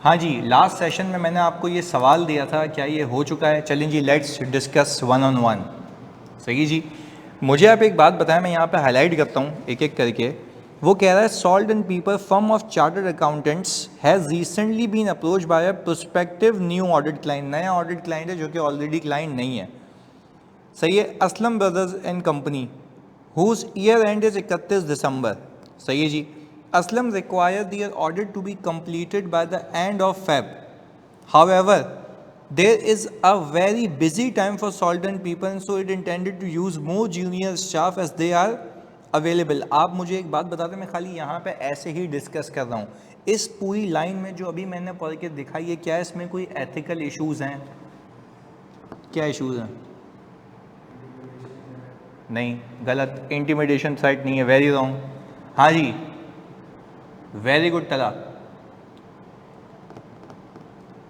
हाँ जी, last session में मैंने आपको ये सवाल दिया था, क्या ये हो चुका है? चलें जी, let's discuss one on one. सही जी। मुझे आप एक बात बताएं, मैं यहाँ पे हाईलाइट करता हूँ एक एक करके। वो कह रहा है salt and pepper firm of chartered accountants has recently been approach by a prospective new audit client. नया ऑडिट क्लाइंट है जो कि ऑलरेडी क्लाइंट नहीं है। सही है। Aslam brothers and company whose year end is 31 December. सही है जी। Aslam required their audit to be completed by the end of Feb. However, there is a very busy time for Salt and Pepper, and so it intended to use more junior staff as they are available. आप मुझे एक बात बता दें, मैं खाली यहाँ पे ऐसे ही डिस्कस कर रहा हूँ। इस पूरी लाइन में जो अभी मैंने पढ़ के दिखाई है, क्या इसमें कोई एथिकल इश्यूज़ हैं? क्या इश्यूज़ हैं? नहीं, गलत। इंटिमिडेशन साइट नहीं है, वेरी रॉन्ग। हाँ जी, वेरी गुड तला,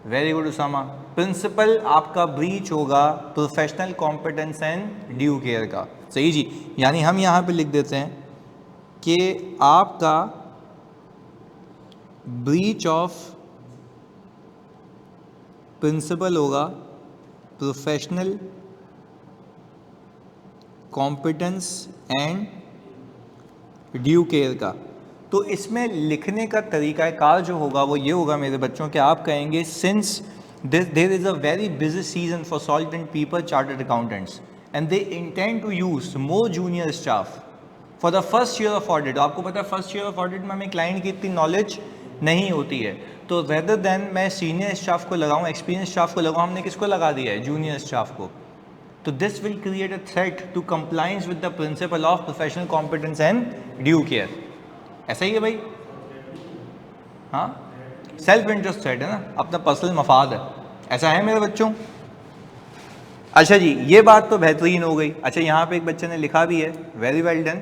वेरी गुड उसामा। प्रिंसिपल आपका ब्रीच होगा professional competence and due care का। सही जी। यानी हम यहाँ पे लिख देते हैं कि आपका ब्रीच ऑफ प्रिंसिपल होगा professional competence and due care का। तो इसमें लिखने का तरीका कार जो होगा वो ये होगा मेरे बच्चों कि आप कहेंगे since there is a very busy season for Salt and Pepper chartered accountants and they intend to use more junior staff for the first year of audit. आपको पता है फर्स्ट ईयर ऑफ ऑडिट में हमें client की इतनी knowledge नहीं होती है, तो रेदर देन मैं सीनियर स्टाफ को लगाऊँ, एक्सपीरियंस स्टाफ को लगाऊँ, हमने किसको लगा दिया है? जूनियर स्टाफ को। तो this will create a threat to compliance with the principle of professional competence and due care. ऐसा ही है भाई। हाँ, सेल्फ इंटरेस्ट थ्रेट है ना, अपना पर्सनल मफाद है। ऐसा है मेरे बच्चों? अच्छा जी, ये बात तो बेहतरीन हो गई। अच्छा, यहाँ पे एक बच्चे ने लिखा भी है, very well done.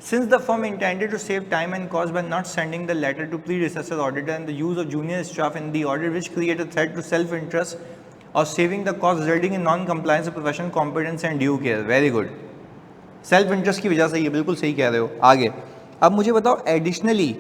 Since the firm intended to save time and cost by not sending the letter to predecessor auditor and the use of junior staff in the audit which create a threat to self interest और saving the cost resulting in non compliance of professional competence and due care. Very good. Self interest की वजह से ये बिल्कुल सही कह रहे हो। आगे अब मुझे बताओ, additionally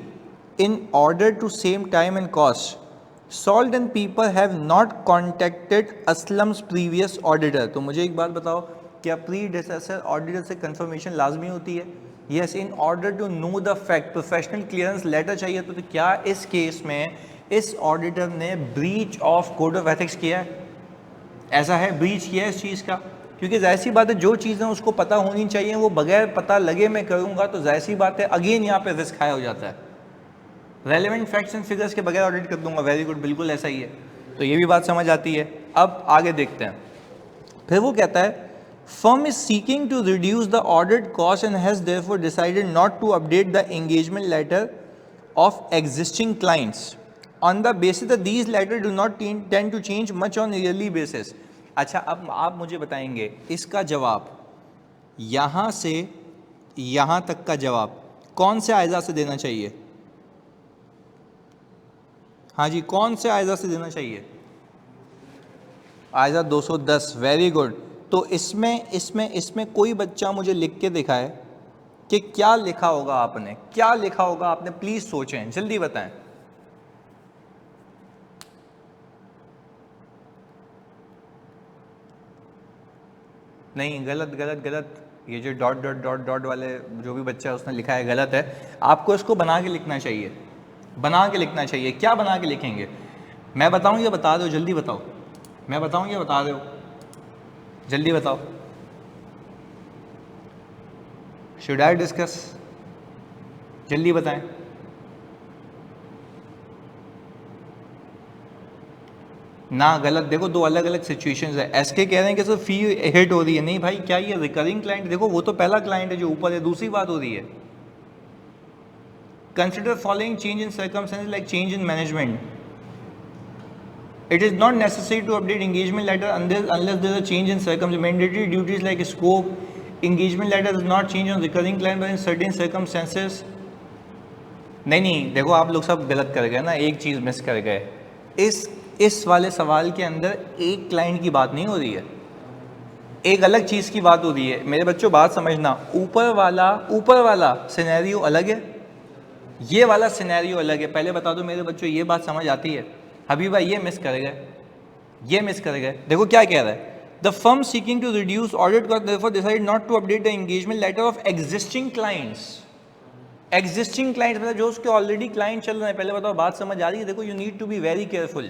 in order to same time and cost Salt and Pepper have not contacted Aslam's previous auditor. तो मुझे एक बात बताओ, क्या प्रीडिसेसर ऑडिटर से कंफर्मेशन लाजमी होती है? Yes, in order to know the fact professional clearance letter चाहिए। तो क्या इस केस में इस ऑडिटर ने breach of code of ethics किया है? ऐसा है, ब्रीच किया है इस चीज़ का? क्योंकि जाहिर सी बात है, जो चीज़ें उसको पता होनी चाहिए वो बगैर पता लगे मैं करूँगा तो जाहिर सी बात है अगेन यहाँ पे रिस्क हाई हो जाता है। रेलेवेंट फैक्ट्स एंड फिगर्स के बगैर ऑडिट कर दूंगा। वेरी गुड, बिल्कुल ऐसा ही है। तो ये भी बात समझ आती है। अब आगे देखते हैं। फिर वो कहता है firm is seeking to reduce the audit cost and has therefore decided not to update the engagement letter of existing clients on the basis that these letter do not tend to change much on yearly basis. अच्छा, अब आप मुझे बताएंगे इसका जवाब, यहाँ से यहाँ तक का जवाब कौन से आयजा से देना चाहिए? हाँ जी, कौन से आयजा से देना चाहिए? आयजा 210। Very good. तो इसमें कोई बच्चा मुझे लिख के दिखाए कि क्या लिखा होगा आपने, क्या लिखा होगा आपने, प्लीज सोचें, जल्दी बताएं। नहीं, गलत गलत गलत। ये जो डॉट डॉट डॉट डॉट वाले जो भी बच्चा है उसने लिखा है गलत है। आपको इसको बना के लिखना चाहिए, बना के लिखना चाहिए। क्या बना के लिखेंगे? मैं बताऊं या बता दो? जल्दी बताओ। मैं बताऊं या बता दो? जल्दी बताओ। Should I discuss? जल्दी बताएं। ना, गलत। देखो, दो अलग अलग सिचुएशंस है। एसके कह रहे हैं कि सर फी हिट हो रही है। नहीं भाई, क्या ये रिकरिंग क्लाइंट? देखो, वो तो पहला क्लाइंट है जो ऊपर है, दूसरी बात हो रही है। Consider following change in circumstances like change in management. It is not necessary to update engagement letter unless there is a change in circumstances. Mandatory duties like scope, engagement letter does not change on recurring client but in certain circumstances. नहीं, देखो आप लोग सब गलत कर गए ना, एक चीज़ मिस कर गए। इस वाले सवाल के अंदर एक क्लाइंट की बात नहीं हो रही है, एक अलग चीज़ की बात हो रही है। मेरे बच्चों बात समझना, ऊपर वाला सिनेरियो अलग है, ये वाला सिनेरियो अलग है। पहले बता दो मेरे बच्चों, ये बात समझ आती है? हबीब भाई ये मिस कर गए, ये मिस कर गए। देखो क्या कह रहा है, the firm seeking to reduce audit cost therefore decide not to update the engagement letter of existing clients. Existing clients मतलब जो उसके ऑलरेडी क्लाइंट चल रहे हैं। पहले बताओ बात समझ आ रही है? देखो you need to be very careful,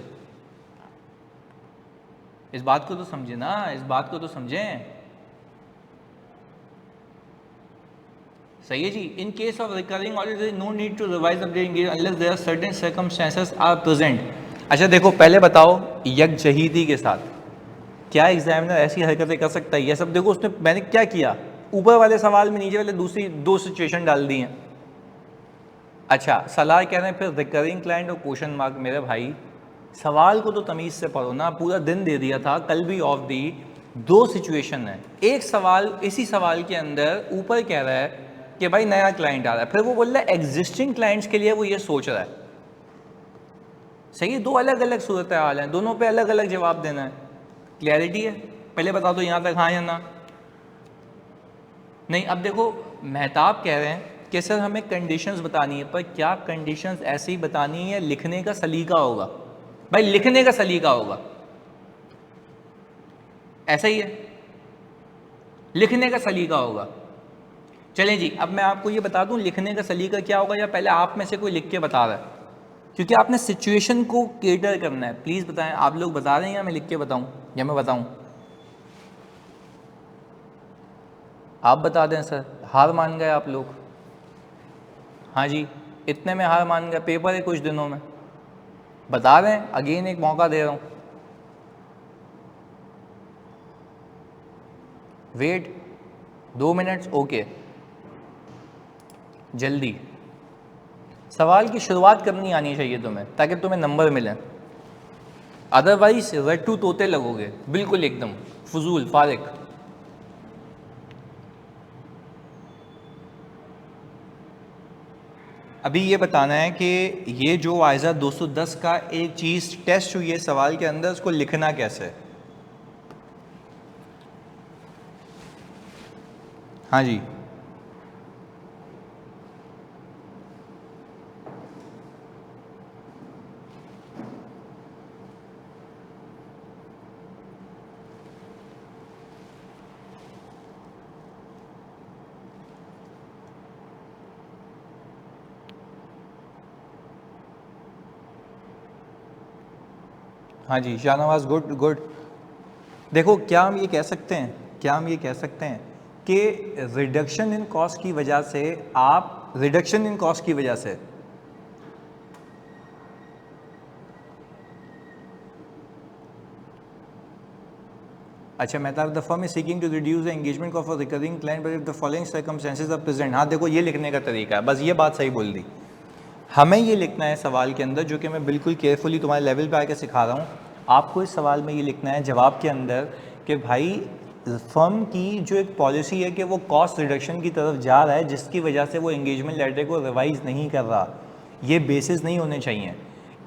इस बात को तो समझे ना, इस बात को तो समझें। सही है जी। In case of recurring audit there is no need to revise update unless there are certain circumstances are present. अच्छा देखो पहले बताओ यकजहीती के साथ क्या एग्जामिनर ऐसी हरकतें कर सकता है? ये सब देखो उसने, मैंने क्या किया, ऊपर वाले सवाल में नीचे वाले दूसरी दो सिचुएशन डाल दी हैं। अच्छा सलाह कह रहे हैं फिर रिकरिंग क्लाइंट और क्वेश्चन मार्क। मेरे भाई सवाल को तो तमीज़ से पढ़ो ना, पूरा दिन दे दिया था, कल भी ऑफ दी। दो सिचुएशन है, एक सवाल, इसी सवाल के अंदर ऊपर कह रहा है कि भाई नया क्लाइंट आ रहा है, फिर वो बोल रहा है एग्जिस्टिंग क्लाइंट्स के लिए वो ये सोच रहा है। सही है, दो अलग अलग सूरत हाल हैं, दोनों पे अलग अलग जवाब देना है। क्लैरिटी है? पहले बता दो यहाँ तक हाँ या ना। नहीं अब देखो मेहताब कह रहे हैं कि सर हमें कंडीशंस बतानी है, पर क्या कंडीशंस ऐसे ही बतानी है, लिखने का सलीका होगा? भाई लिखने का सलीका होगा, ऐसा ही है, लिखने का सलीका होगा। चलें जी, अब मैं आपको ये बता दूं लिखने का सलीका क्या होगा, या पहले आप में से कोई लिख के बता रहा है? क्योंकि आपने सिचुएशन को केटर करना है। प्लीज़ बताएं, आप लोग बता रहे हैं या मैं लिख के बताऊं या मैं बताऊं? आप बता दें सर, हार मान गए आप लोग? हाँ जी, इतने में हार मान गए, पेपर है कुछ दिनों में। बता रहे हैं, अगेन एक मौका दे रहा हूं। Wait 2 minutes, okay. जल्दी सवाल की शुरुआत करनी आनी चाहिए तुम्हें, ताकि तुम्हें नंबर मिले, अदरवाइज रट्टू तोते लगोगे बिल्कुल एकदम फजूल फारिक। अभी ये बताना है कि ये जो आयजा 210 का एक चीज़ टेस्ट हुई है सवाल के अंदर, उसको लिखना कैसे है। हाँ जी, हाँ जी शाहनवाज, गुड गुड। देखो क्या हम ये कह सकते हैं, क्या हम ये कह सकते हैं कि रिडक्शन इन कॉस्ट की वजह से, आप रिडक्शन इन कॉस्ट की वजह से, अच्छा Mehtab the firm is seeking to reduce the engagement of a recurring client but if the following circumstances are present. हाँ देखो ये लिखने का तरीका है, बस ये बात सही बोल दी। हमें ये लिखना है सवाल के अंदर, जो कि मैं बिल्कुल केयरफुली तुम्हारे लेवल पे आके सिखा रहा हूँ। आपको इस सवाल में ये लिखना है जवाब के अंदर कि भाई फर्म की जो एक पॉलिसी है कि वो कॉस्ट रिडक्शन की तरफ जा रहा है, जिसकी वजह से वो एंगेजमेंट लेटर को रिवाइज़ नहीं कर रहा। ये बेसिस नहीं होने चाहिए।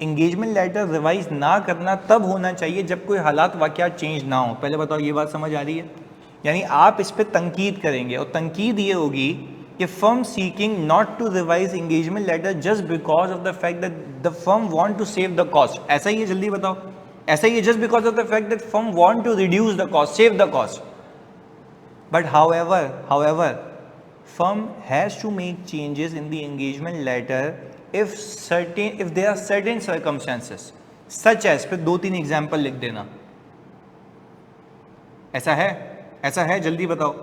एंगेजमेंट लेटर रिवाइज़ ना करना तब होना चाहिए जब कोई हालात वाक़यात चेंज ना हो। पहले बताओ ये बात समझ आ रही है? यानी आप इस पर तनकीद करेंगे, और तनकीद ये होगी कि firm seeking not to revise engagement letter just because of the fact that the firm want to save the cost. ऐसा ही है, जल्दी बताओ, ऐसा ही है, just because of the fact that firm want to reduce the cost, save the cost. But however firm has to make changes in the engagement letter if there are certain circumstances such as, फिर 2-3 example लिख देना। ऐसा है, ऐसा है, जल्दी बताओ।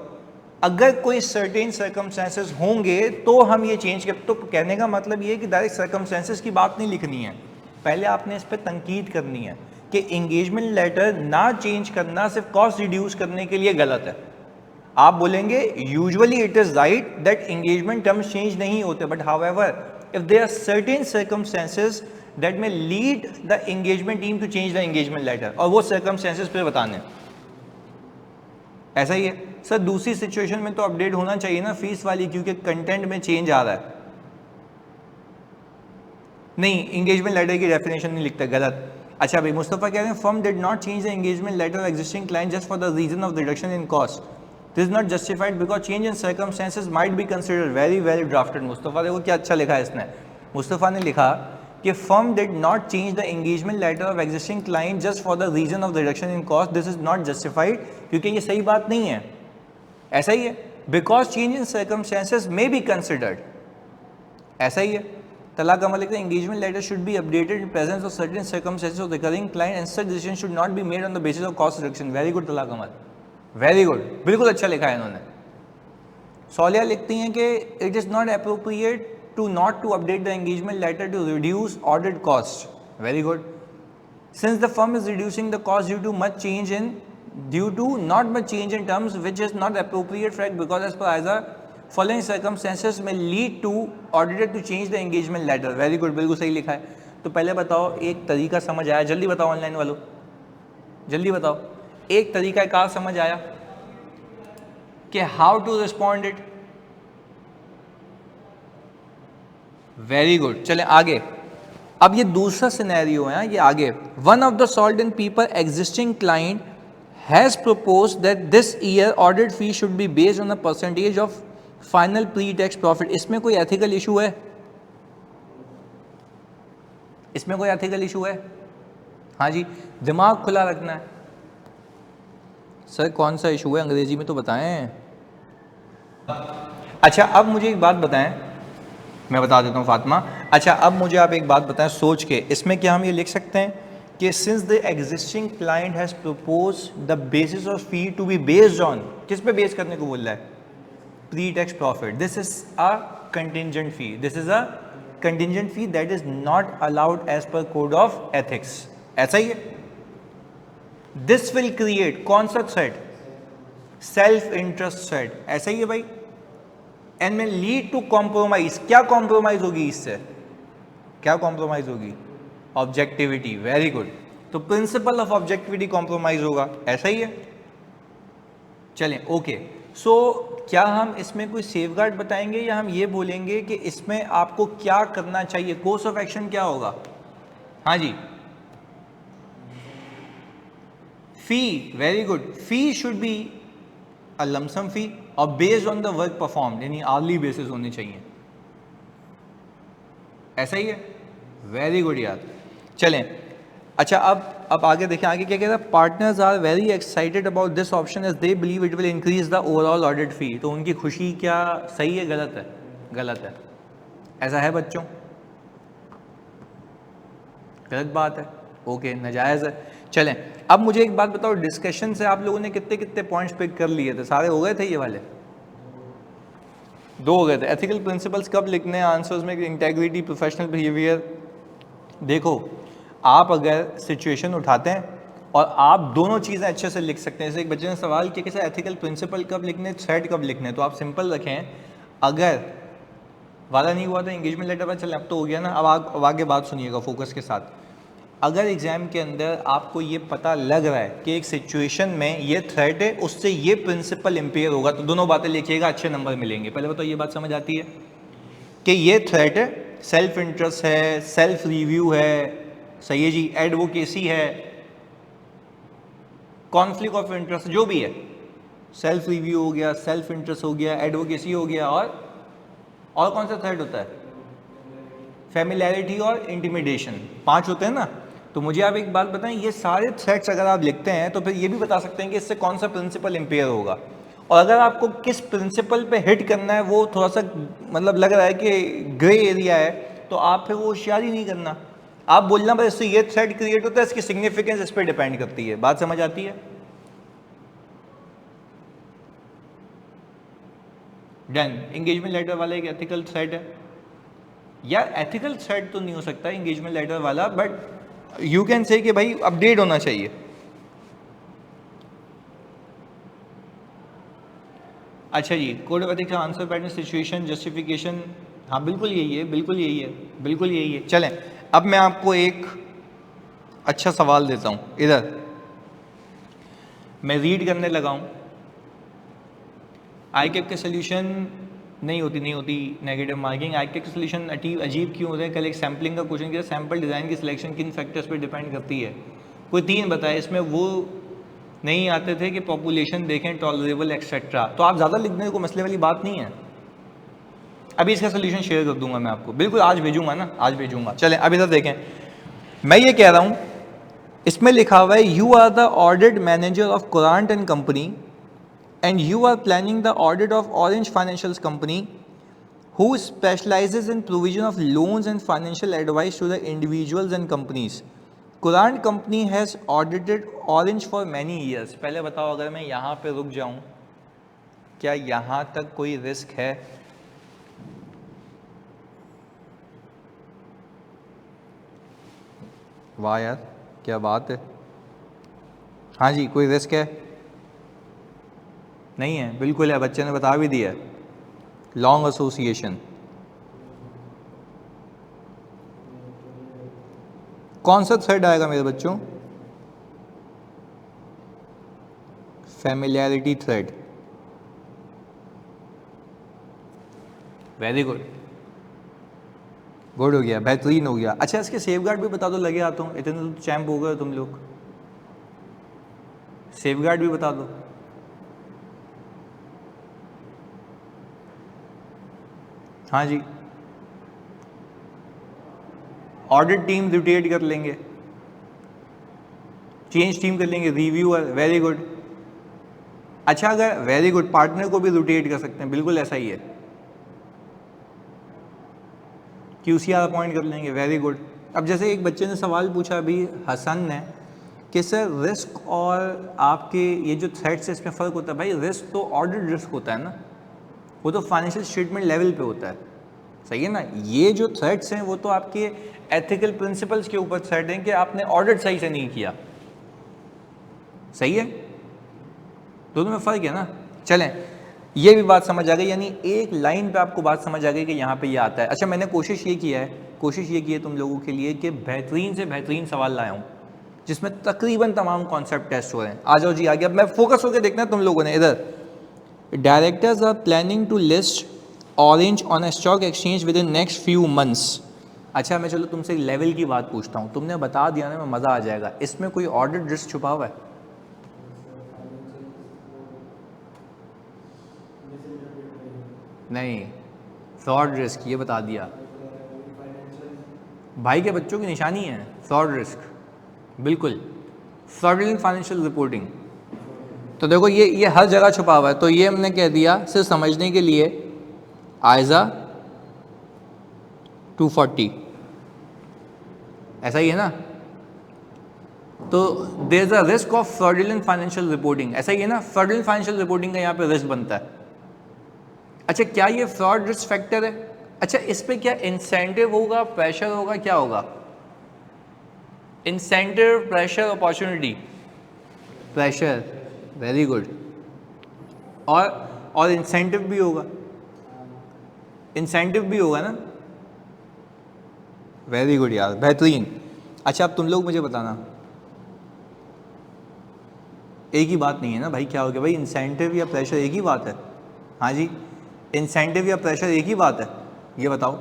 अगर कोई सर्टेन सर्कमस्टेंसेस होंगे तो हम ये चेंज कर, तो कहने का मतलब ये है कि डायरेक्ट सर्कमस्टेंसेस की बात नहीं लिखनी है, पहले आपने इस पर तनकीद करनी है कि एंगेजमेंट लेटर ना चेंज करना सिर्फ कॉस्ट रिड्यूस करने के लिए गलत है। आप बोलेंगे usually it is right that engagement terms change नहीं होते, but however if there are certain circumstances that may lead the engagement team to change the engagement letter, और वो सर्कमस्टेंसेस पे बताने। ऐसा ही है सर, दूसरी सिचुएशन में तो अपडेट होना चाहिए ना फीस वाली, क्योंकि कंटेंट में चेंज आ रहा है। नहीं, एंगेजमेंट लेटर की डेफिनेशन नहीं लिखता, गलत। अच्छा भाई मुस्तफ़ा कह रहे हैं firm did not change the engagement letter of existing client just for the reason of reduction in cost, this is not justified because change in circumstances might be considered. Very well drafted Mustafa, देखो क्या अच्छा लिखा है इसने। मुस्तफ़ा ने लिखा कि firm did not change the engagement letter of existing client just for the reason of the reduction in cost, this is not justified, क्योंकि ये सही बात नहीं है, ऐसा ही है, because change in circumstances may be considered, ऐसा ही है. तलाक अमल लिखते हैं engagement letter should be updated in presence of certain circumstances of recurring client and such decision should not be made on the basis of cost reduction. Very good तलाक अमल, very good, बिल्कुल अच्छा लिखा है इन्होंने. सौलिया लिखती हैं कि it is not appropriate not to update the engagement letter to reduce audit cost. Very good. Since the firm is reducing the cost due to not much change in terms, which is not appropriate fact because as per ISA, following circumstances may lead to auditor to change the engagement letter. Very good, बिल्कुल सही लिखा है. तो पहले बताओ एक तरीका समझ आया, जल्दी बताओ ऑनलाइन वालों, जल्दी बताओ एक तरीका कार समझ आया कि how to respond it. Very good. चले आगे. अब ये दूसरा सिनेरियो है, ये आगे. One of the salt and people existing client has propose that this year audit fee should be based on a percentage of final pre tax profit. इसमें कोई एथिकल इशू है? इसमें कोई एथिकल इशू है? हाँ जी, दिमाग खुला रखना है. सर कौन सा इशू है, अंग्रेजी में तो बताएं. अच्छा अब मुझे एक बात बताएं, मैं बता देता हूँ फातिमा. अच्छा अब मुझे आप एक बात बताएं सोच के, इसमें क्या हम ये लिख सकते हैं कि since the existing client has propose the basis of fee to be based on, किस पे बेस करने को बोल रहा है? Pre tax profit. This is a contingent fee, this is a contingent fee that is not allowed as per code of ethics. ऐसा ही है. दिस विल क्रिएट कौन सा थ्रेड? Self interest thread. ऐसा ही है भाई. एंड में लीड टू कॉम्प्रोमाइज. क्या कॉम्प्रोमाइज होगी इससे? क्या कॉम्प्रोमाइज होगी? ऑब्जेक्टिविटी. Very good. तो प्रिंसिपल ऑफ ऑब्जेक्टिविटी कॉम्प्रोमाइज होगा. ऐसा ही है. चलें ओके. सो क्या हम इसमें कोई सेफगार्ड बताएंगे या हम ये बोलेंगे कि इसमें आपको क्या करना चाहिए, कोर्स ऑफ एक्शन क्या होगा? हाँ जी, fee. Very good. Fee should be a lump sum fee और based on the work perform, यानी आर्ली बेसिस होने चाहिए. ऐसा ही है. वेरी गुड यार. चलें अच्छा अब आगे देखें. आगे क्या कहता है? Partners are very excited about this option as they believe it will increase the overall audit fee. तो उनकी खुशी क्या सही है गलत है? गलत है. ऐसा है बच्चों? गलत बात है. ओके, नाजायज़ है. चलें अब मुझे एक बात बताओ, डिस्कशन से आप लोगों ने कितने कितने पॉइंट्स पिक कर लिए थे? सारे हो गए थे? ये वाले 2 हो गए थे. एथिकल प्रिंसिपल्स कब लिखने हैं आंसर्स में? Integrity, professional behaviour. देखो आप अगर सिचुएशन उठाते हैं और आप दोनों चीज़ें अच्छे से लिख सकते हैं. जैसे एक बच्चे ने सवाल किया कि एथिकल प्रिंसिपल कब लिखने, थ्रेड कब लिखने, तो आप सिंपल रखें. अगर वादा नहीं हुआ तो एंगेजमेंट लेटर पर चलें, अब तो हो गया ना. अब आगे बात सुनिएगा फोकस के साथ. अगर एग्ज़ाम के अंदर आपको ये पता लग रहा है कि एक सिचुएशन में ये थ्रेड है, उससे ये प्रिंसिपल इम्पेयर होगा, तो दोनों बातें लिखिएगा, अच्छे नंबर मिलेंगे. पहले बताओ ये बात समझ आती है कि ये थ्रेड है, सेल्फ इंटरेस्ट है, सेल्फ रिव्यू है, सही है जी, एडवोकेसी है, कॉन्फ्लिक्ट ऑफ इंटरेस्ट जो भी है, सेल्फ रिव्यू हो गया, सेल्फ इंटरेस्ट हो गया, एडवोकेसी हो गया, और कौन सा थ्रेड होता है? फैमिलियरिटी और इंटिमिडेशन. 5 होते हैं ना. तो मुझे आप एक बात बताएं, ये सारे थ्रेड्स अगर आप लिखते हैं तो फिर ये भी बता सकते हैं कि इससे कौन सा प्रिंसिपल इम्पेयर होगा. और अगर आपको किस प्रिंसिपल पे हिट करना है वो थोड़ा सा मतलब लग रहा है कि ग्रे एरिया है, तो आप फिर वो होशियारी नहीं करना. आप बोलना बस इससे ये थ्रेड क्रिएट होता है, इसकी सिग्निफिकेंस इस पर डिपेंड करती है. बात समझ आती है? डन. एंगेजमेंट लेटर वाला एक एथिकल थ्रेड है. यार एथिकल थ्रेड तो नहीं हो सकता एंगेजमेंट लेटर वाला, बट यू कैन से कि भाई अपडेट होना चाहिए. अच्छा जी, code of ethics answer pattern situation justification. हाँ बिल्कुल यही है, बिल्कुल यही है, बिल्कुल यही है. चलें अब मैं आपको एक अच्छा सवाल देता हूँ. इधर मैं रीड करने लगा हूँ. आई कैप के सोल्यूशन नहीं होती नेगेटिव मार्किंग. आई कैप के सोल्यूशन अजीब क्यों होते हैं? कल एक सैम्पलिंग का क्वेश्चन किया, सैम्पल डिज़ाइन की सिलेक्शन किन फैक्टर्स पर डिपेंड करती है? कोई 3 बताए. इसमें वो नहीं आते थे कि पॉपुलेशन देखें, टॉलरेबल एक्सेट्रा. तो आप ज़्यादा लिखने को मसले वाली बात नहीं है. अभी इसका सोल्यूशन शेयर कर दूंगा मैं आपको, बिल्कुल आज भेजूंगा ना, आज भेजूंगा। चलें अब इधर देखें, मैं ये कह रहा हूँ, इसमें लिखा हुआ है you are the audit manager of Currant and Company and you are planning the audit of Orange Financial Company who specializes in provision of loans and financial advice to the individuals and companies. Courant company has audited Orange for many years. पहले बताओ, अगर मैं यहाँ पे रुक जाऊँ, क्या यहाँ तक कोई रिस्क है? वाह यार, क्या बात है। हाँ जी, कोई रिस्क है? नहीं है, बिल्कुल है, बच्चे ने बता भी दिया। लॉन्ग एसोसिएशन, कौन सा थ्रेड आएगा मेरे बच्चों? Familiarity thread. Very good, good हो गया, बेहतरीन हो गया। अच्छा, इसके सेफगार्ड भी बता दो, लगे आता हूँ, इतने तो चैंप हो गए तुम लोग, सेफगार्ड भी बता दो। हाँ जी, ऑडिट टीम रोटेट कर लेंगे, चेंज टीम कर लेंगे, रिव्यूअर, वेरी गुड। अच्छा, अगर वेरी गुड, पार्टनर को भी रोटेट कर सकते हैं, बिल्कुल ऐसा ही है, QCR अपॉइंट कर लेंगे, वेरी गुड। अब जैसे एक बच्चे ने सवाल पूछा अभी, हसन ने, कि सर रिस्क और आपके ये जो थ्रेड्स है इसमें फ़र्क होता है। भाई रिस्क तो ऑडिट रिस्क होता है ना, वो तो फाइनेंशियल स्टेटमेंट लेवल पे होता है, सही है ना। ये जो थ्रेड्स हैं वो तो आपके एथिकल प्रिंसिपल्स के ऊपर थ्रेड हैं कि आपने ऑडिट सही से नहीं किया, सही है, दोनों में फ़र्क है ना। चलें, ये भी बात समझ आ गई, यानी एक लाइन पे आपको बात समझ आ गई कि यहाँ पे ये आता है। अच्छा, मैंने कोशिश ये की है तुम लोगों के लिए कि बेहतरीन से बेहतरीन सवाल लाया हूँ जिसमें तकरीबन तमाम कॉन्सेप्ट टेस्ट हो रहे हैं। आ जाओ जी, आगे। अब मैं फोकस होकर देखना है तुम लोगों ने इधर। Directors are planning to list orange on a stock exchange within next few months. अच्छा, मैं चलो तुमसे एक लेवल की बात पूछता हूँ, तुमने बता दिया ना, मैं मज़ा आ जाएगा। इसमें कोई ऑडिट रिस्क छुपा हुआ है? नहीं, फ्रॉड रिस्क, ये बता दिया भाई के बच्चों की निशानी है फ्रॉड रिस्क, बिल्कुल। फ्रॉडुलेंट फाइनेंशियल रिपोर्टिंग, तो देखो ये हर जगह छुपा हुआ है, तो ये हमने कह दिया सिर्फ समझने के लिए, आयजा 240, ऐसा ही है ना। तो there is a risk of fraudulent financial reporting, ऐसा ही है ना। फ्रॉडुलेंट फाइनेंशियल रिपोर्टिंग का यहाँ पे रिस्क बनता है। अच्छा, क्या ये फ्रॉड रिस्क फैक्टर है? अच्छा, इस पे क्या इंसेंटिव होगा, प्रेशर होगा, क्या होगा? Incentive, pressure, opportunity. Pressure, very good. और इंसेंटिव भी होगा, इंसेंटिव भी होगा ना, वेरी गुड यार, बेहतरीन। अच्छा, अब तुम लोग मुझे बताना, एक ही बात नहीं है ना भाई, क्या हो गया भाई, इंसेंटिव या प्रेशर एक ही बात है? हाँ जी, इंसेंटिव या प्रेशर एक ही बात है, ये बताओ।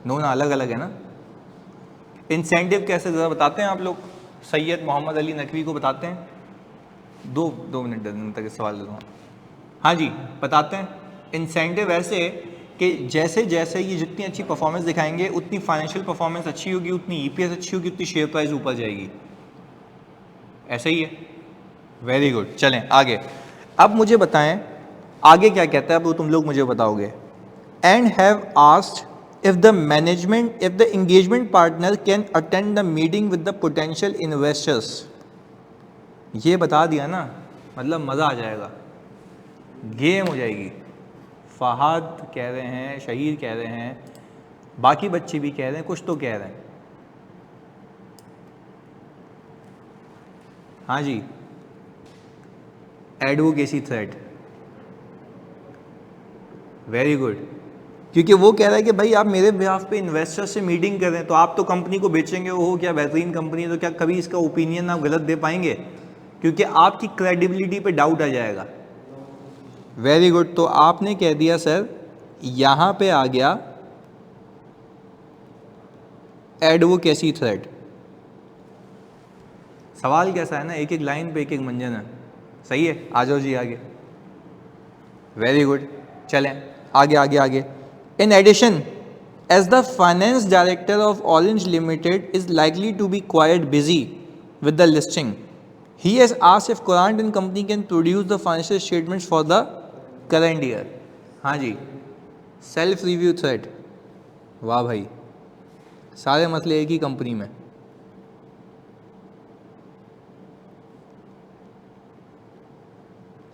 नो ना, अलग अलग है ना। इंसेंटिव कैसे, ज़रा बताते हैं आप लोग, सैयद मोहम्मद अली नकवी को बताते हैं। दो मिनट तक सवाल दूँगा। हाँ जी, बताते हैं। इंसेंटिव ऐसे कि जैसे जैसे ये जितनी अच्छी परफॉर्मेंस दिखाएंगे, उतनी फाइनेंशियल परफॉर्मेंस अच्छी होगी, उतनी EPS अच्छी होगी, उतनी शेयर प्राइस ऊपर जाएगी, ऐसे ही है। वेरी गुड, चलें आगे। अब मुझे बताएं आगे क्या कहता है, अब वो तुम लोग मुझे बताओगे। And have asked if the management, if the engagement partner can attend the meeting with the potential investors. ये बता दिया ना, मतलब मज़ा आ जाएगा, गेम हो जाएगी। फहद कह रहे हैं, शहीर कह रहे हैं, बाकी बच्चे भी कह रहे हैं, कुछ तो कह रहे हैं। हाँ जी, एडवोकेसी थ्रेड, वेरी गुड। क्योंकि वो कह रहा है कि भाई आप मेरे बिहाफ पे इन्वेस्टर से मीटिंग कर रहे हैं, तो आप तो कंपनी को बेचेंगे, वो क्या बेहतरीन कंपनी है, तो क्या कभी इसका ओपिनियन आप गलत दे पाएंगे? क्योंकि आपकी क्रेडिबिलिटी पे डाउट आ जाएगा। वेरी गुड, तो आपने कह दिया सर, यहाँ पे आ गया एडवोकेसी थ्रेड। सवाल कैसा है ना, एक एक लाइन पे एक एक मंजन है, सही है। आ जाओ जी आगे, वेरी गुड। चलें आगे आगे आगे। In addition, as the finance director of Orange Limited is likely to be quite busy with the listing, he has asked if Courant and Company can produce the financial statements for the current year. हाँ जी, self review thread, वाह भाई, सारे मसले एक ही company में।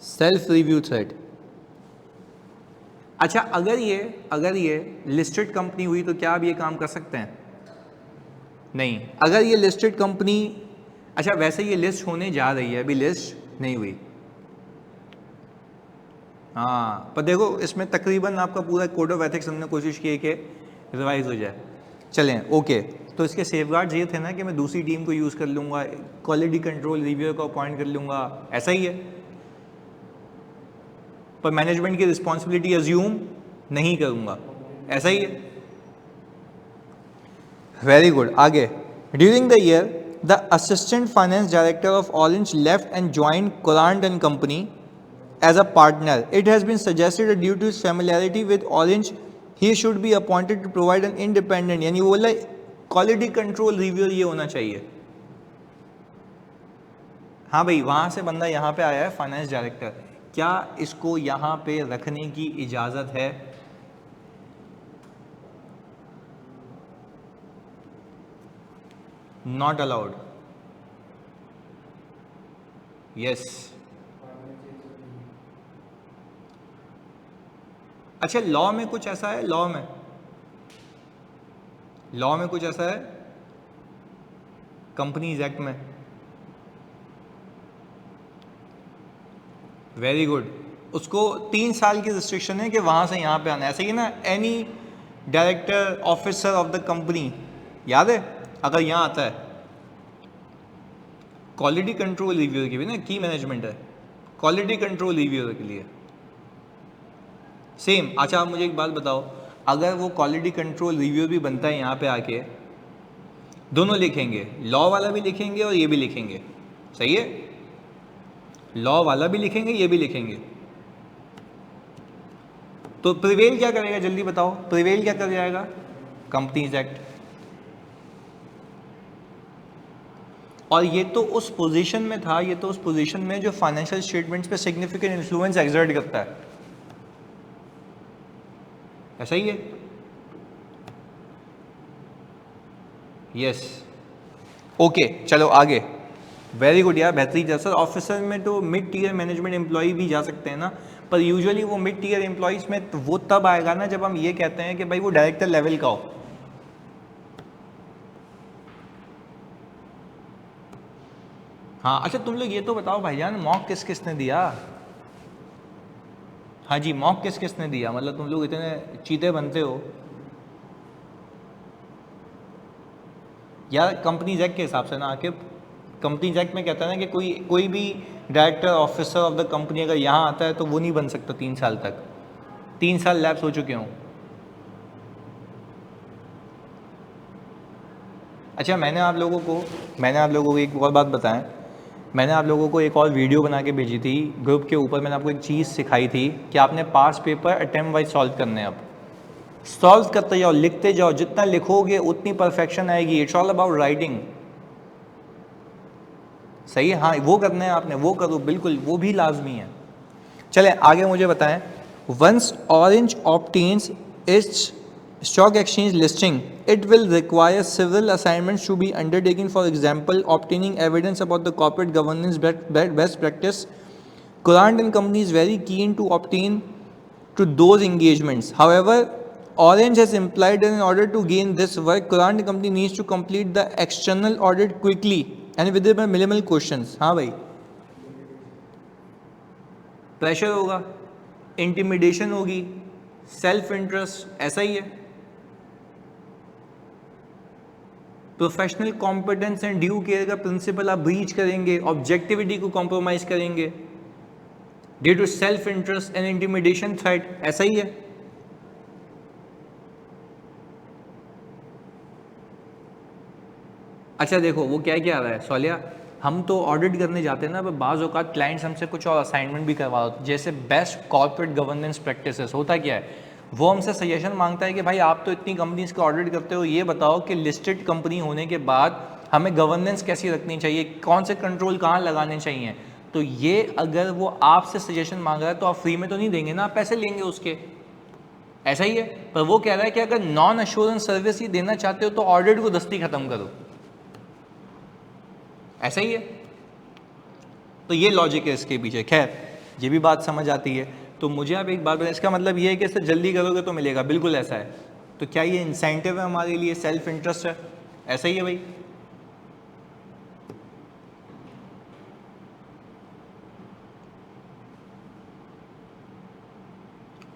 Self review thread. अच्छा, अगर ये लिस्टेड कंपनी हुई तो क्या आप ये काम कर सकते हैं? नहीं। अगर ये लिस्टेड कंपनी, अच्छा वैसे ये लिस्ट होने जा रही है, अभी लिस्ट नहीं हुई। हाँ, पर देखो इसमें तकरीबन आपका पूरा कोड ऑफ एथिक्स हमने कोशिश की है कि रिवाइज हो जाए। चलें, ओके। तो इसके सेफगार्ड्स ये थे ना कि मैं दूसरी टीम को यूज़ कर लूँगा, क्वालिटी कंट्रोल रिव्यूअर को अपॉइंट कर लूँगा, ऐसा ही है। पर मैनेजमेंट की रिस्पॉन्सिबिलिटी अज्यूम नहीं करूँगा, ऐसा ही है। वेरी गुड, आगे। During the year the assistant finance director of orange left and joined Courant and Company as a partner. It has been suggested that due to his familiarity with Orange, he should be appointed to provide an independent, यानी बोला quality control reviewer ये होना चाहिए। हाँ भाई, वहाँ से बंदा यहाँ पे आया है फाइनेंस डायरेक्टर, क्या इसको यहाँ पे रखने की इजाज़त है? Not allowed. यस। अच्छा, लॉ में कुछ ऐसा है, लॉ में कुछ ऐसा है कंपनीज एक्ट में? Very good. उसको 3 साल की रिस्ट्रिक्शन है कि वहां से यहां पे आना है, ऐसे ही ना। Any director officer of the company, याद है, अगर यहां आता है क्वालिटी कंट्रोल रिव्यूअर की भी ना, की मैनेजमेंट है, क्वालिटी कंट्रोल रिव्यूअर के लिए सेम। अच्छा, आप मुझे एक बात बताओ, अगर वो क्वालिटी कंट्रोल रिव्यूअर भी बनता है यहाँ पे आके, दोनों लिखेंगे, लॉ वाला भी लिखेंगे और ये भी लिखेंगे, सही है? लॉ वाला भी लिखेंगे, ये भी लिखेंगे, तो प्रिवेल क्या करेगा? जल्दी बताओ, प्रिवेल क्या कर जाएगा? Companies act. और ये तो उस पोजीशन में था, ये तो उस पोजीशन में जो फाइनेंशियल स्टेटमेंट्स पे सिग्निफिकेंट इन्फ्लुएंस एक्सर्ट करता है, ऐसा ही है? यस, ओके, चलो आगे। वेरी गुड यार, बेहतरीन। सर ऑफिसर में तो मिड टीयर मैनेजमेंट एम्प्लॉय भी जा सकते हैं ना, पर यूजुअली वो मिड टीयर एम्प्लॉयज में तो वो तब आएगा ना जब हम ये कहते हैं कि भाई वो डायरेक्टर लेवल का हो। हाँ, अच्छा तुम लोग ये तो बताओ भाईजान, मॉक किस किसने दिया? हाँ जी, मॉक किस किसने दिया? मतलब तुम लोग इतने चीते बनते हो यार। कंपनीज एक्ट के हिसाब से ना, आके कंपनीज एक्ट में कहता है ना कि कोई भी director officer of the company अगर यहाँ आता है तो वो नहीं बन सकता 3 साल तक। 3 साल लैप्स हो चुके हों। अच्छा, मैंने आप लोगों को एक और बात बताएं, मैंने आप लोगों को एक और वीडियो बना के भेजी थी ग्रुप के ऊपर। मैंने आपको एक चीज़ सिखाई थी कि आपने पास पेपर अटेम्प्ट वाइज सॉल्व करने हैं। अब सॉल्व करते जाओ, लिखते जाओ, जितना लिखोगे उतनी परफेक्शन आएगी। इट्स ऑल अबाउट राइटिंग, सही है? हाँ, वो करना है आपने, वो करो, बिल्कुल वो भी लाजमी है। चलें आगे, मुझे बताएं। Once orange obtains its stock exchange listing, it will require several assignments to be undertaken. For example, obtaining evidence about the corporate governance best practice. Courant and Company is very keen to obtain to those engagements. However, Orange has implied that in order to gain this work, Courant and Company needs to complete the external audit quickly and with minimal questions. हाँ भाई, pressure होगा, intimidation होगी, self interest, ऐसा ही है। Professional competence and due care का principle आप breach करेंगे, ऑब्जेक्टिविटी को कॉम्प्रोमाइज करेंगे due to self interest and intimidation threat, ऐसा ही है। अच्छा देखो, वो क्या क्या आ रहा है सोलिया, हम तो ऑडिट करने जाते हैं ना, पर बाज़ औक़ात क्लाइंट्स हमसे कुछ और असाइनमेंट भी करवा दो, जैसे बेस्ट कॉर्पोरेट गवर्नेंस प्रैक्टिसेस। होता क्या है, वो हमसे सजेशन मांगता है कि भाई आप तो इतनी कंपनीज का ऑडिट करते हो, ये बताओ कि लिस्टेड कंपनी होने के बाद हमें गवर्नेंस कैसी रखनी चाहिए, कौन से कंट्रोल कहाँ लगाने चाहिए। तो ये अगर वो आपसे सजेशन मांग रहा है तो आप फ्री में तो नहीं देंगे ना, आप पैसे लेंगे उसके, ऐसा ही है। पर वो कह रहा है कि अगर नॉन अश्योरेंस सर्विस ही देना चाहते हो तो ऑडिट को दस्ती खत्म करो, ऐसा ही है। तो ये लॉजिक है इसके पीछे। खैर ये भी बात समझ आती है। तो मुझे आप एक बात बताएं, इसका मतलब ये है कि इससे जल्दी करोगे तो मिलेगा, बिल्कुल ऐसा है। तो क्या ये इंसेंटिव है हमारे लिए, सेल्फ इंटरेस्ट है, ऐसा ही है भाई।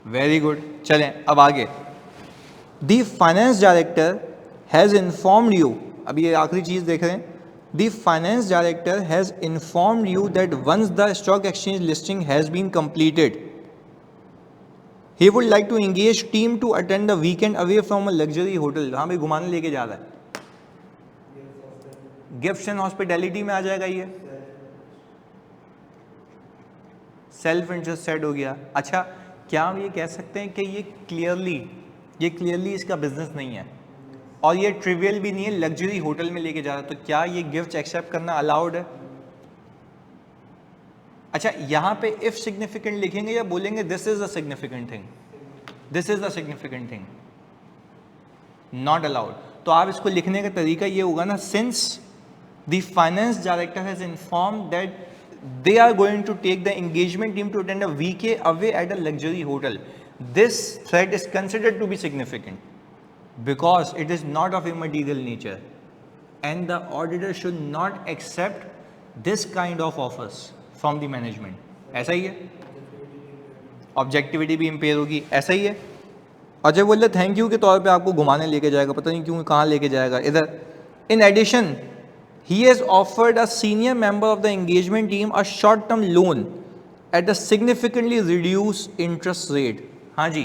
वेरी गुड, चलें अब आगे। The finance director has informed you, अब ये आखिरी चीज़ देख रहे हैं, the finance director has informed you that once the stock exchange listing has been completed he would like to engage team to attend the weekend away from a luxury hotel। हाँ भाई घुमाने लेके जा रहा है, गिफ्ट्स एंड हॉस्पिटैलिटी में आ जाएगा ये, सेल्फ इंटरेस्ट सेट हो गया। अच्छा क्या हम ये कह सकते हैं कि ये क्लियरली इसका बिजनेस नहीं है और ये ट्रिवियल भी नहीं है, लग्जरी होटल में लेके जा रहा है, तो क्या ये गिफ्ट एक्सेप्ट करना अलाउड है? अच्छा यहाँ पे इफ सिग्निफिकेंट लिखेंगे या बोलेंगे this is a significant thing, this is a significant thing, not allowed. तो आप इसको लिखने का तरीका ये होगा ना, since the finance director has inform that they are going to take the engagement team to attend a week away at a luxury hotel, this threat is considered to be significant because it is not of immaterial nature and the auditor should not accept this kind of offers from the management। ऐसा ही है, objectivity भी empire होगी, ऐसा ही है। अजय बोल रहे थैंक यू के तौर पे आपको घुमाने लेके जाएगा, पता नहीं क्यों कहाँ लेके जाएगा इधर। In addition he has offered a senior member of the engagement team a short term loan at a significantly reduced interest rate। हाँ जी,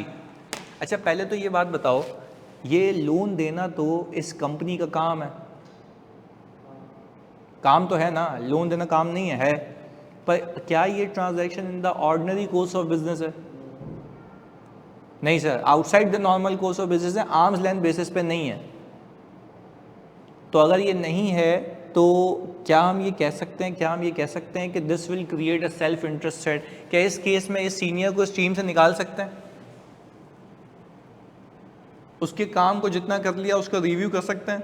अच्छा पहले तो ये बात बताओ, ये लोन देना तो इस कंपनी का काम है, काम तो है ना, लोन देना काम नहीं है, पर क्या ये transaction in the ordinary course of business है? नहीं sir, outside the normal course of business है, आर्म्स लेंथ बेसिस पे नहीं है। तो अगर ये नहीं है तो क्या हम ये कह सकते हैं कि this will create a self interest set? क्या इस केस में इस सीनियर को इस टीम से निकाल सकते हैं? उसके काम को जितना कर लिया उसका रिव्यू कर सकते हैं?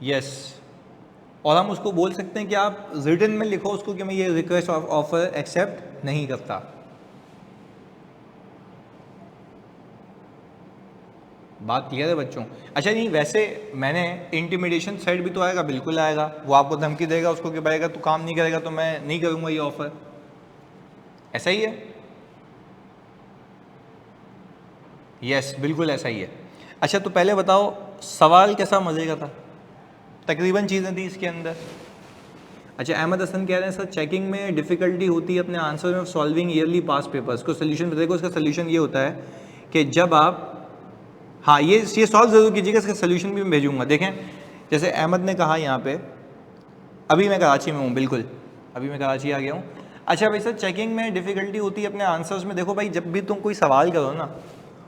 यस और हम उसको बोल सकते हैं कि आप रिटन में लिखो उसको कि मैं ये रिक्वेस्ट ऑफर एक्सेप्ट नहीं करता। बात क्लियर है बच्चों? अच्छा नहीं, वैसे मैंने इंटिमिडेशन साइड भी तो आएगा, बिल्कुल आएगा, वो आपको धमकी देगा उसको कि भाई अगर तू काम नहीं करेगा तो मैं नहीं करूँगा ये ऑफर, ऐसा ही है। यस बिल्कुल ऐसा ही है। अच्छा तो पहले बताओ सवाल कैसा मजे का था? तकरीबन चीज़ें थी इसके अंदर। अच्छा अहमद हसन कह रहे हैं सर चेकिंग में डिफ़िकल्टी होती है अपने आंसर में सॉल्विंग ईयरली पास पेपर्स को, सोल्यूशन देखो इसका सोल्यूशन ये होता है कि जब आप, हाँ ये सॉल्व ज़रूर कीजिएगा, इसका सोल्यूशन भी मैं भेजूंगा। देखें जैसे अहमद ने कहा यहाँ पे, अभी मैं कराची में हूँ, बिल्कुल अभी मैं कराची आ गया हूँ। अच्छा भाई सर चेकिंग में डिफ़िकल्टी होती है अपने आंसर्स में, देखो भाई जब भी तुम कोई सवाल करो ना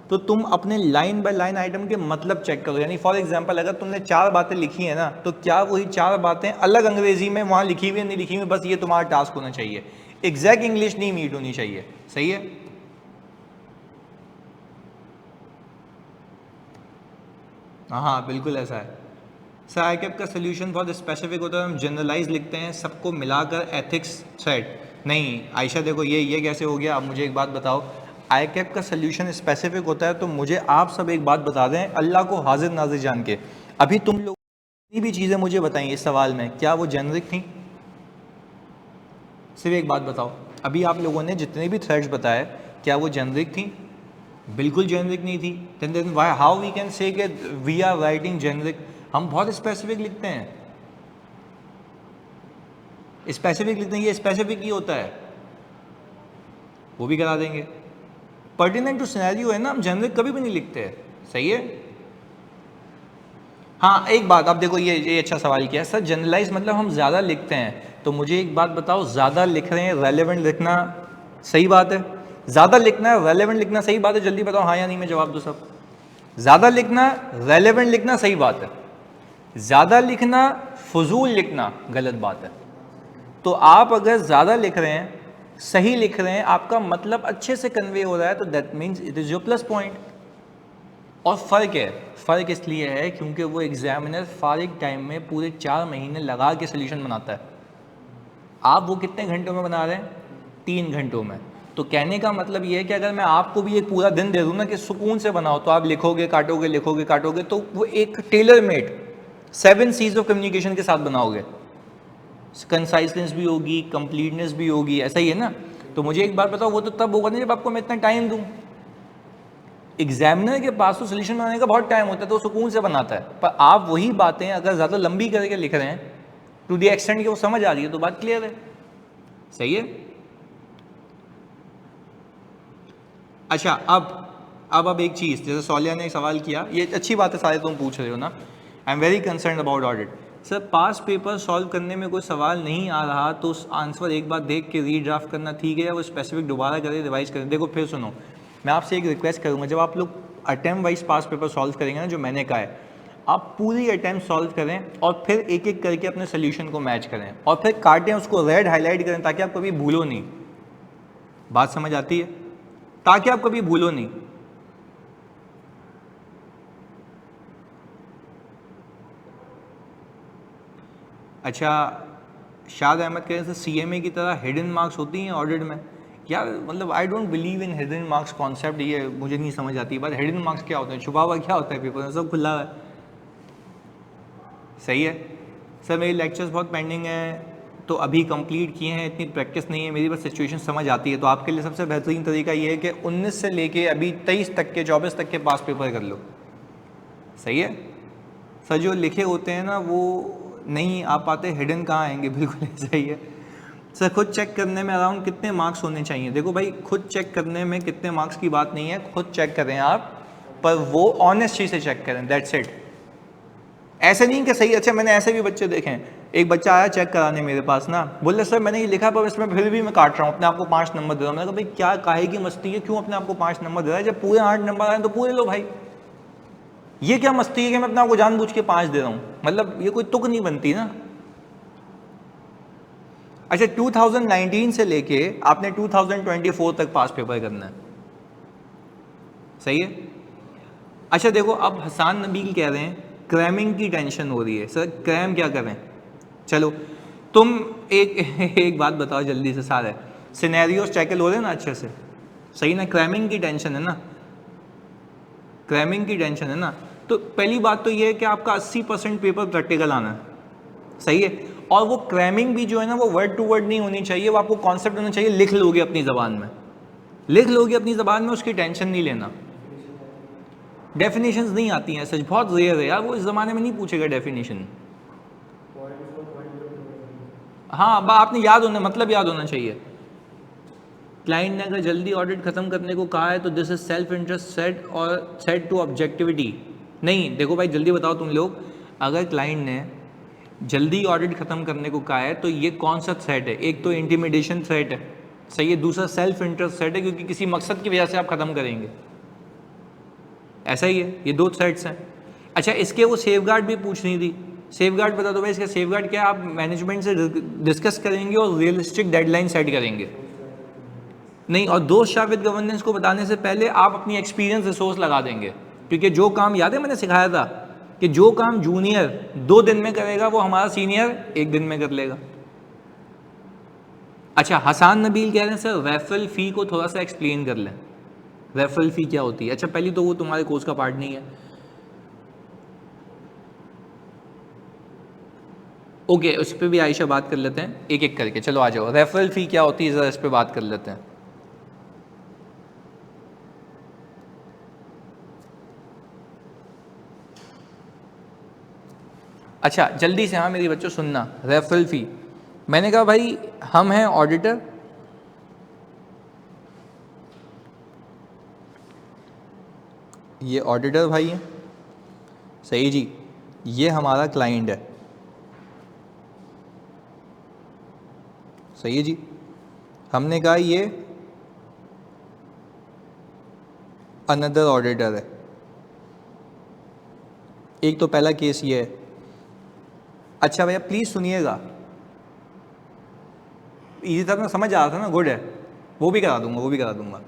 तो तुम अपने लाइन बाय लाइन आइटम के मतलब चेक करो। यानी फॉर एग्जांपल अगर तुमने 4 बातें लिखी हैं ना तो क्या वही 4 बातें अलग अंग्रेजी में वहाँ लिखी हुई नहीं लिखी हुई, बस ये तुम्हारा टास्क होना चाहिए, एग्जैक्ट इंग्लिश नहीं मीट होनी चाहिए। सही है? हाँ बिल्कुल ऐसा है सर। आईकैप का सोल्यूशन बहुत स्पेसिफिक होता है, हम जनरलाइज लिखते हैं सबको मिलाकर एथिक्स थ्रेड नहीं। आयशा देखो ये कैसे हो गया? अब मुझे एक बात बताओ, आईकैप का सोल्यूशन स्पेसिफिक होता है तो मुझे आप सब एक बात बता दें अल्लाह को हाजिर नाजिर जान के, अभी तुम लोग जितनी भी चीज़ें मुझे बताई इस सवाल में क्या वो जेनरिक थी? सिर्फ एक बात बताओ, अभी आप लोगों ने जितने भी थ्रेड्स बताए क्या वो जेनरिक थी? बिल्कुल जेनरिक नहीं थी। Then why how we can say कि वी आर राइटिंग जेनरिक? हम बहुत स्पेसिफिक लिखते हैं, स्पेसिफिक लिखते हैं, ये स्पेसिफिक ही होता है, वो भी करा देंगे। पर्टिनेंट टू सिनेरियो है ना, हम जेनरिक कभी भी नहीं लिखते हैं। सही है? हाँ एक बात आप देखो, ये अच्छा सवाल किया सर, जनरलाइज मतलब हम ज़्यादा लिखते हैं, तो मुझे एक बात बताओ ज़्यादा लिख रहे हैं रेलेवेंट लिखना सही बात है? ज़्यादा लिखना है, रेलेवेंट लिखना, सही बात है, जल्दी बताओ हाँ या नहीं में जवाब दो सब। ज़्यादा लिखना, रेलेवेंट लिखना सही बात है, ज़्यादा लिखना फजूल लिखना गलत बात है। तो आप अगर ज़्यादा लिख रहे हैं, सही लिख रहे हैं, आपका मतलब अच्छे से कन्वे हो रहा है, तो that means it is your plus point. और फ़र्क है, फ़र्क इसलिए है क्योंकि वो एग्जामिनर फारिग टाइम में पूरे 4 महीने लगा के सोल्यूशन बनाता है, आप वो कितने घंटों में बना रहे हैं, 3 घंटों में। तो कहने का मतलब ये है कि अगर मैं आपको भी एक पूरा दिन दे दूँ ना कि सुकून से बनाओ, तो आप लिखोगे काटोगे लिखोगे काटोगे, तो वो एक tailor made 7 C's of communication के साथ बनाओगे। कंसाइसनेस भी होगी, कंप्लीटनेस भी होगी, ऐसा ही है ना। तो मुझे एक बात बताओ, वो तो तब होगा ना जब आपको मैं इतना टाइम दूँ। एग्जामिनर के पास तो सोल्यूशन बनाने का बहुत टाइम होता है, तो वो सुकून से बनाता है, पर आप वही बातें अगर ज़्यादा लंबी करके लिख रहे हैं टू दी एक्सटेंट कि वो समझ आ रही है, तो बात क्लियर है, सही है। अच्छा, अब एक चीज़, जैसे सौलिया ने एक सवाल किया, ये अच्छी बात है, सारे तुम पूछ रहे हो ना, I am very concern about audit. Sir pass paper solve करने में कोई सवाल नहीं आ रहा तो उस आंसर एक बार देख के रीड्राफ्ट करना ठीक है, या वो स्पेसिफिक दोबारा करें, रिवाइज करें। देखो फिर सुनो, मैं आपसे एक रिक्वेस्ट करूँगा, जब आप लोग अटैम्प्ट वाइज पास पेपर सॉल्व करेंगे ना, जो मैंने कहा है, आप पूरी अटैम्प्ट सॉल्व करें और फिर एक एक करके अपने सोल्यूशन को मैच करें और फिर काटें, उसको रेड हाईलाइट करें, ताकि आप कभी भूलो नहीं। बात समझ आती है? ताकि आप कभी भूलो नहीं। अच्छा, शाद अहमद कह रहे थे CMA की तरह हिडन मार्क्स होती हैं ऑडिट में। यार मतलब I don't believe in hidden marks concept, ये मुझे नहीं समझ आती बात। हिडन मार्क्स क्या होता है, छुपा हुआ क्या होता है पेपर में, सब खुला है, सही है। सर मेरी लेक्चर्स बहुत पेंडिंग है, तो अभी कंप्लीट किए हैं, इतनी प्रैक्टिस नहीं है मेरी, बस सिचुएशन समझ आती है। तो आपके लिए सबसे बेहतरीन तरीका ये है कि 19 से लेके अभी 23 तक के, 24 तक के पास पेपर कर लो, सही है। सर जो लिखे होते हैं ना वो नहीं आ पाते, हिडन कहाँ आएंगे, बिल्कुल ऐसा ही है। सर खुद चेक करने में अराउंड कितने मार्क्स होने चाहिए? देखो भाई, खुद चेक करने में कितने मार्क्स की बात नहीं है, खुद चेक करें आप, पर वो ऑनेस्टी से चेक करें, दैट्स इट। ऐसे नहीं कि सही, अच्छा मैंने ऐसे भी बच्चे देखे हैं, एक बच्चा आया चेक कराने मेरे पास ना, बोले सर मैंने ये लिखा पर इसमें फिर भी मैं काट रहा हूँ, अपने आप को 5 नंबर दे रहा हूँ। मैंने कहा भाई क्या काहे की मस्ती है, क्यों अपने आप को 5 नंबर दे रहा है, जब पूरे 8 नंबर आए तो पूरे लो भाई। ये क्या मस्ती है कि मैं अपने आप को जानबूझ के 5 दे रहा हूँ, मतलब ये कोई तुक नहीं बनती ना। अच्छा 2019 से लेके आपने 2024 तक पास पेपर करना है, सही है। अच्छा देखो, अब हसान नबील कह रहे हैं क्रैमिंग की टेंशन हो रही है। सर क्रैम क्या करें? चलो तुम एक बात बताओ जल्दी से, सारे सिनेरियोस टैकल हो रहे हैं ना अच्छे से, सही ना। क्रैमिंग की टेंशन है ना, क्रैमिंग की टेंशन है ना। तो पहली बात तो ये है कि आपका 80% पेपर प्रैक्टिकल आना है, सही है। और वो क्रैमिंग भी जो है ना, वो वर्ड टू वर्ड नहीं होनी चाहिए, वो आपको कॉन्सेप्ट होना चाहिए, लिख लोगे अपनी ज़बान में, लिख लोगे अपनी ज़बान में, उसकी टेंशन नहीं लेना। डेफिनेशंस नहीं आती हैं, सच बहुत रेयर है यार, वो इस ज़माने में नहीं पूछेगा डेफिनेशन। हाँ आपने याद होना, मतलब याद होना चाहिए। क्लाइंट ने अगर जल्दी ऑडिट खत्म करने को कहा है तो this is self interest set और सेट टू ऑब्जेक्टिविटी। नहीं देखो भाई, जल्दी बताओ तुम लोग, अगर क्लाइंट ने जल्दी ऑडिट खत्म करने को कहा है तो ये कौन सा थ्रेट है? एक तो इंटिमिडेशन थ्रेट है, सही है, दूसरा सेल्फ इंटरेस्ट थ्रेट है, क्योंकि किसी मकसद की वजह से आप खत्म करेंगे, ऐसा ही है, ये 2 थ्रेट्स हैं। अच्छा इसके वो सेफगार्ड भी पूछनी थी, सेफगार्ड बता दो भाई, इसका सेफगार्ड क्या है? आप मैनेजमेंट से डिस्कस करेंगे और रियलिस्टिक डेडलाइन सेट करेंगे। नहीं, और दोस्त शाविद गवर्नेंस को बताने से पहले आप अपनी एक्सपीरियंस रिसोर्स लगा देंगे, क्योंकि जो काम याद है मैंने सिखाया था कि जो काम जूनियर 2 दिन में करेगा वो हमारा सीनियर 1 दिन में कर लेगा। अच्छा हसान नबील कह रहे हैं सर रेफरल फ़ी को थोड़ा सा एक्सप्लेन कर लें, रेफरल फ़ी क्या होती है? अच्छा पहली तो वो तुम्हारे कोर्स का पार्ट नहीं है, ओके उस पर भी आयशा बात कर लेते हैं एक एक करके। चलो आ जाओ, रेफरल फ़ी क्या होती है ज़रा इस पर बात कर लेते हैं। अच्छा जल्दी से, हाँ मेरी बच्चों सुनना, रेफरल फ़ी, मैंने कहा भाई हम हैं ऑडिटर, ये ऑडिटर भाई है, सही जी, ये हमारा क्लाइंट है, सही है जी। हमने कहा ये अनदर ऑडिटर है। एक तो पहला केस ये है। अच्छा भैया प्लीज़ सुनिएगा, इसी तरह में समझ आ रहा था ना, गुड है, वो भी करा दूंगा, वो भी करा दूंगा।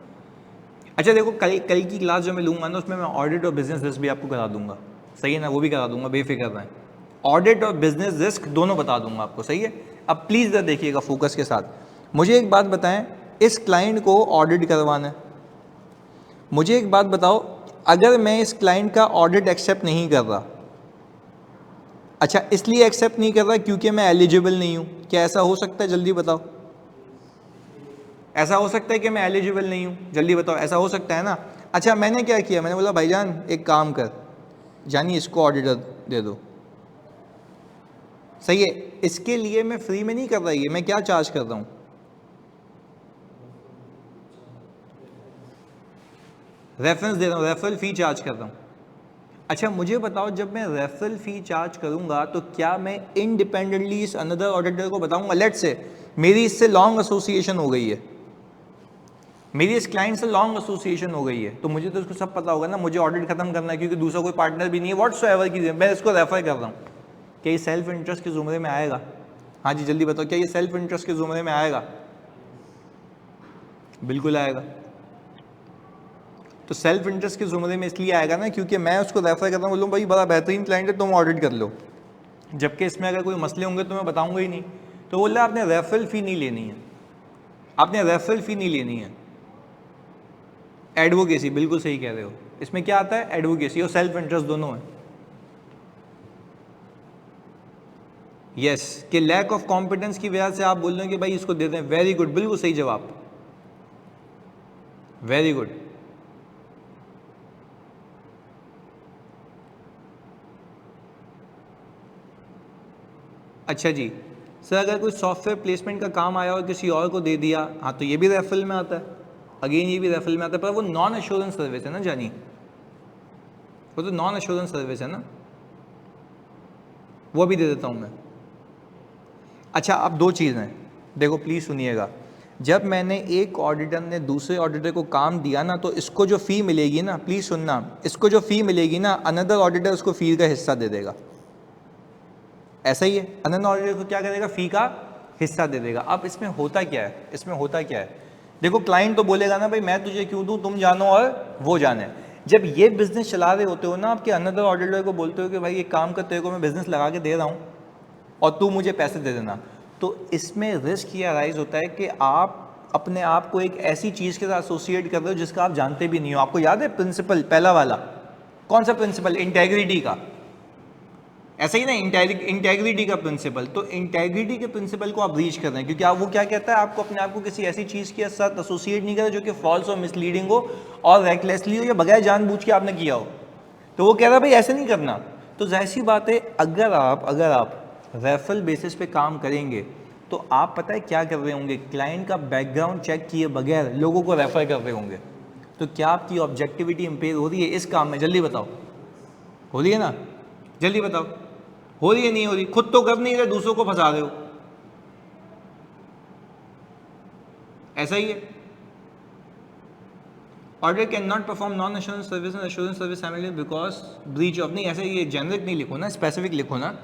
अच्छा देखो, कल की क्लास जो मैं लूँगा ना उसमें मैं ऑडिट और बिजनेस रिस्क भी आपको करा दूंगा, सही है ना, वो भी करा दूंगा, बेफिक्र रहें। ऑडिट और बिजनेस रिस्क दोनों बता दूंगा आपको, सही है। अब प्लीज़ इधर देखिएगा फोकस के साथ। मुझे एक बात बताएं, इस क्लाइंट को ऑडिट करवाना है, मुझे एक बात बताओ, अगर मैं इस क्लाइंट का ऑडिट एक्सेप्ट नहीं कर रहा, अच्छा इसलिए एक्सेप्ट नहीं कर रहा क्योंकि मैं एलिजिबल नहीं हूँ, क्या ऐसा हो सकता है? जल्दी बताओ, ऐसा हो सकता है कि मैं एलिजिबल नहीं हूँ? जल्दी बताओ, ऐसा हो सकता है ना। अच्छा मैंने क्या किया, मैंने बोला भाईजान एक काम कर, जानिए इसको ऑडिटर दे दो, सही है। इसके लिए मैं फ्री में नहीं कर रहा, ये मैं क्या चार्ज कर रहा हूँ? रेफरेंस दे रहा हूँ, रेफरल फी चार्ज कर रहा हूँ। अच्छा मुझे बताओ, जब मैं रेफरल फी चार्ज करूंगा तो क्या मैं इंडिपेंडेंटली इस अनदर ऑडिटर को बताऊंगा? लेट से मेरी इससे लॉन्ग एसोसिएशन हो गई है, मेरी इस क्लाइंट से लॉन्ग एसोसिएशन हो गई है, तो मुझे तो इसको सब पता होगा ना, मुझे ऑडिट खत्म करना है क्योंकि दूसरा कोई पार्टनर भी नहीं है व्हाटसोएवर की, मैं इसको रेफर कर रहा हूँ। क्या ये सेल्फ इंटरेस्ट के जुमरे में आएगा? हाँ जी जल्दी बताओ, क्या ये सेल्फ इंटरेस्ट के जुमरे में आएगा? बिल्कुल आएगा। तो सेल्फ इंटरेस्ट के जुमरे में इसलिए आएगा ना क्योंकि मैं उसको रेफर करता हूँ, बोलूँ भाई बड़ा बेहतरीन क्लाइंट है, तुम ऑडिट कर लो, जबकि इसमें अगर कोई मसले होंगे तो मैं बताऊंगा ही नहीं। तो बोल रहा आपने रेफरल फी नहीं लेनी है, आपने रेफरल फी नहीं लेनी है। एडवोकेसी, बिल्कुल सही कह रहे हो, इसमें क्या आता है? एडवोकेसी और सेल्फ इंटरेस्ट दोनों है। यस कि लैक ऑफ कॉम्पिटेंस की वजह से आप बोल रहे हो कि भाई इसको दे दें, वेरी गुड, बिल्कुल सही जवाब, वेरी गुड। अच्छा जी सर, अगर कोई सॉफ्टवेयर प्लेसमेंट का काम आया और किसी और को दे दिया, हाँ तो ये भी रेफरल में आता है, अगेन ये भी रेफरल में आता है, पर वो नॉन एश्योरेंस सर्विस है ना जानी, वो तो नॉन एश्योरेंस सर्विस है ना, वो भी दे देता हूँ मैं। अच्छा अब दो चीज़ें देखो प्लीज़ सुनिएगा, जब मैंने एक ऑडिटर ने दूसरे ऑडिटर को काम दिया ना, तो इसको जो फ़ी मिलेगी ना, प्लीज़ सुनना, इसको जो फ़ी मिलेगी ना, अनदर ऑडिटर उसको फ़ी का हिस्सा दे देगा, ऐसा ही है। अनदर ऑडिटर को क्या करेगा? फ़ी का हिस्सा दे देगा। अब इसमें होता क्या है, इसमें होता क्या है, देखो क्लाइंट तो बोलेगा ना भाई मैं तुझे क्यों दूँ, तुम जानो और वो जाने। जब ये बिज़नेस चला रहे होते हो ना, आपके अनदर ऑडिटर को बोलते हो कि भाई एक काम कर, तेरे को मैं बिज़नेस लगा के दे रहा हूँ और तू मुझे पैसे दे देना, तो इसमें रिस्क ये अराइज होता है कि आप अपने आप को एक ऐसी चीज़ के साथ एसोसिएट कर रहे हो जिसका आप जानते भी नहीं हो। आपको याद है प्रिंसिपल पहला वाला, कौन सा प्रिंसिपल? इंटेग्रिटी का, ऐसा ही ना, इंटेग्रिटी का प्रिंसिपल। तो इंटेग्रिटी के प्रिंसिपल को आप रीच कर रहे हैं, क्योंकि आप वो क्या कहता है, आपको अपने आप को किसी ऐसी चीज़ के साथ एसोसिएट नहीं करें जो कि फॉल्स और मिसलीडिंग हो और रेकलेसली हो या बगैर जानबूझ के आपने किया हो। तो वो कह रहा है भाई ऐसे नहीं करना। तो जाहिर सी बात है, अगर आप रेफरल बेसिस पे काम करेंगे तो आप पता है क्या कर रहे होंगे, क्लाइंट का बैकग्राउंड चेक किए बगैर लोगों को रेफर कर रहे होंगे। तो क्या आपकी ऑब्जेक्टिविटी इंपेयर हो रही है इस काम में? जल्दी बताओ, हो रही है ना? जल्दी बताओ, हो रही है नहीं हो रही? खुद तो कर नहीं रहे, दूसरों को फंसा रहे हो, ऐसा ही है। Order can not perform non assurance service and assurance service family because breach of, नहीं ऐसे ये जेनरिक नहीं लिखो ना, स्पेसिफिक लिखो ना।